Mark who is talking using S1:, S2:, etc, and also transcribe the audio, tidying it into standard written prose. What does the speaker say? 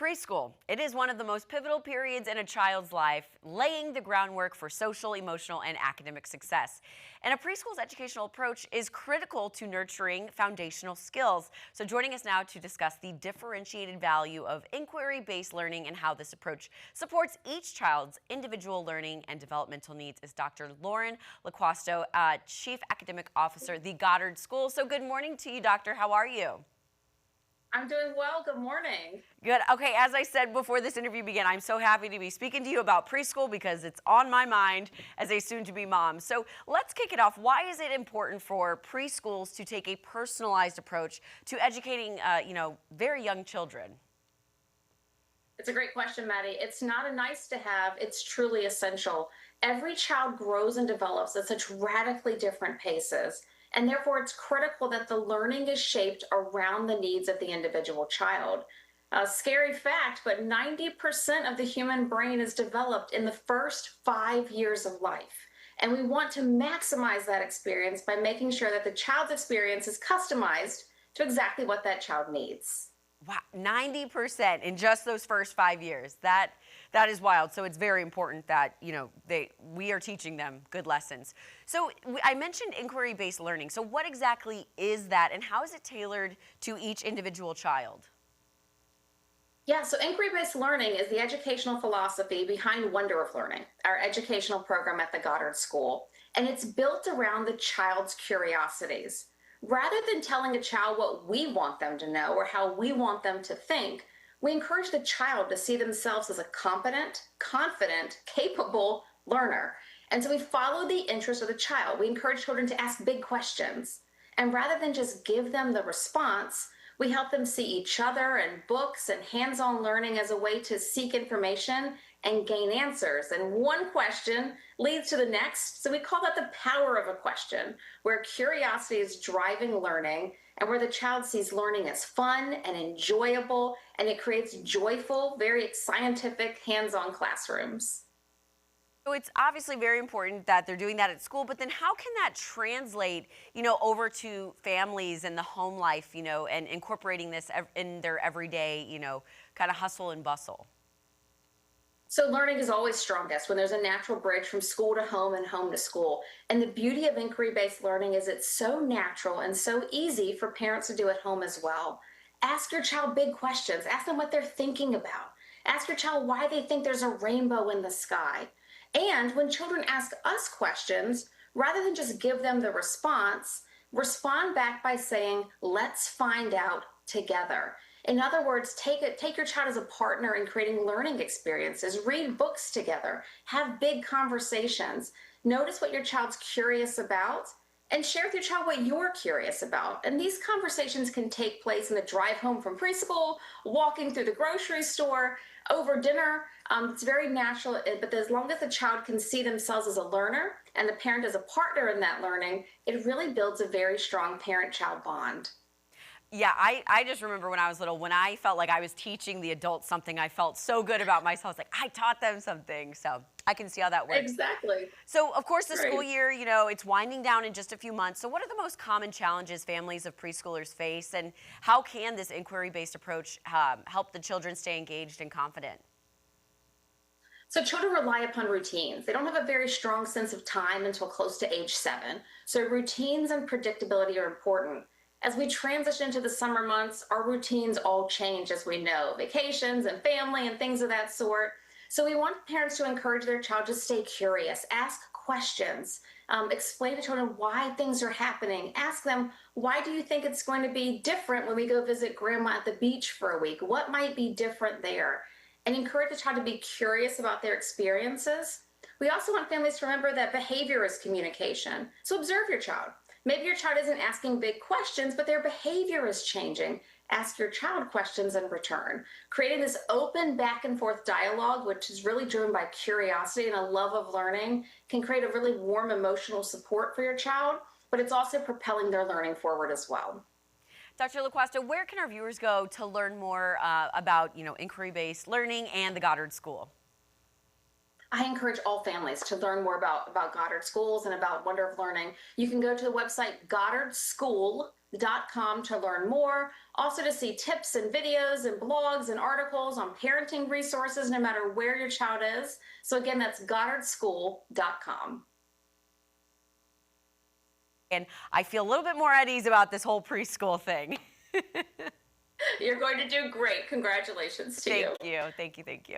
S1: Preschool. It is one of the most pivotal periods in a child's life, laying the groundwork for social, emotional, and academic success. And a preschool's educational approach is critical to nurturing foundational skills. So joining us now to discuss the differentiated value of inquiry-based learning and how this approach supports each child's individual learning and developmental needs is Dr. Lauren LaQuasto, Chief Academic Officer, the Goddard School. So good morning to you, Doctor. How are you?
S2: I'm doing well. Good morning.
S1: Good. Okay, as I said before this interview began, I'm so happy to be speaking to you about preschool because it's on my mind as a soon-to-be mom. So let's kick it off. Why is it important for preschools to take a personalized approach to educating, very young children?
S2: It's a great question, Maddie. It's not a nice to have, it's truly essential. Every child grows and develops at such radically different paces. And therefore, it's critical that the learning is shaped around the needs of the individual child. A scary fact, but 90% of the human brain is developed in the first 5 years of life. And we want to maximize that experience by making sure that the child's experience is customized to exactly what that child needs.
S1: Wow, 90% in just those first 5 years. That is wild. So it's very important that, we are teaching them good lessons. So I mentioned inquiry-based learning. So what exactly is that and how is it tailored to each individual child?
S2: Yeah, so inquiry-based learning is the educational philosophy behind Wonder of Learning, our educational program at the Goddard School. And it's built around the child's curiosities. Rather than telling a child what we want them to know or how we want them to think, we encourage the child to see themselves as a competent, confident, capable learner. And so we follow the interest of the child. We encourage children to ask big questions. And rather than just give them the response, we help them see each other and books and hands-on learning as a way to seek information and gain answers. And one question leads to the next. So we call that the power of a question, where curiosity is driving learning and where the child sees learning as fun and enjoyable, and it creates joyful, very scientific, hands-on classrooms.
S1: So it's obviously very important that they're doing that at school, but then how can that translate, over to families and the home life, and incorporating this in their everyday, kind of hustle and bustle?
S2: So learning is always strongest when there's a natural bridge from school to home and home to school. And the beauty of inquiry-based learning is it's so natural and so easy for parents to do at home as well. Ask your child big questions. Ask them what they're thinking about. Ask your child why they think there's a rainbow in the sky. And when children ask us questions, rather than just give them the response, respond back by saying, let's find out together. In other words, take your child as a partner in creating learning experiences, read books together, have big conversations, notice what your child's curious about, and share with your child what you're curious about. And these conversations can take place in the drive home from preschool, walking through the grocery store, over dinner. It's very natural, but as long as the child can see themselves as a learner and the parent as a partner in that learning, it really builds a very strong parent-child bond.
S1: Yeah, I just remember when I was little, when I felt like I was teaching the adults something, I felt so good about myself. It's like, I taught them something. So I can see how that works.
S2: Exactly.
S1: So, of course, the school
S2: Right.
S1: year, it's winding down in just a few months. So what are the most common challenges families of preschoolers face, and how can this inquiry-based approach help the children stay engaged and confident?
S2: So children rely upon routines. They don't have a very strong sense of time until close to age 7. So routines and predictability are important. As we transition into the summer months, our routines all change, as we know, vacations and family and things of that sort. So we want parents to encourage their child to stay curious, ask questions, explain to children why things are happening. Ask them, why do you think it's going to be different when we go visit grandma at the beach for a week? What might be different there? And encourage the child to be curious about their experiences. We also want families to remember that behavior is communication. So observe your child. Maybe your child isn't asking big questions, but their behavior is changing. Ask your child questions in return. Creating this open back and forth dialogue, which is really driven by curiosity and a love of learning, can create a really warm emotional support for your child, but it's also propelling their learning forward as well.
S1: Dr. LaQuasto, where can our viewers go to learn more about, inquiry-based learning and the Goddard School?
S2: I encourage all families to learn more about Goddard schools and about Wonder of Learning. You can go to the website goddardschool.com to learn more. Also to see tips and videos and blogs and articles on parenting resources, no matter where your child is. So again, that's goddardschool.com.
S1: And I feel a little bit more at ease about this whole preschool thing.
S2: You're going to do great. Congratulations to you.
S1: Thank you. Thank you. Thank you.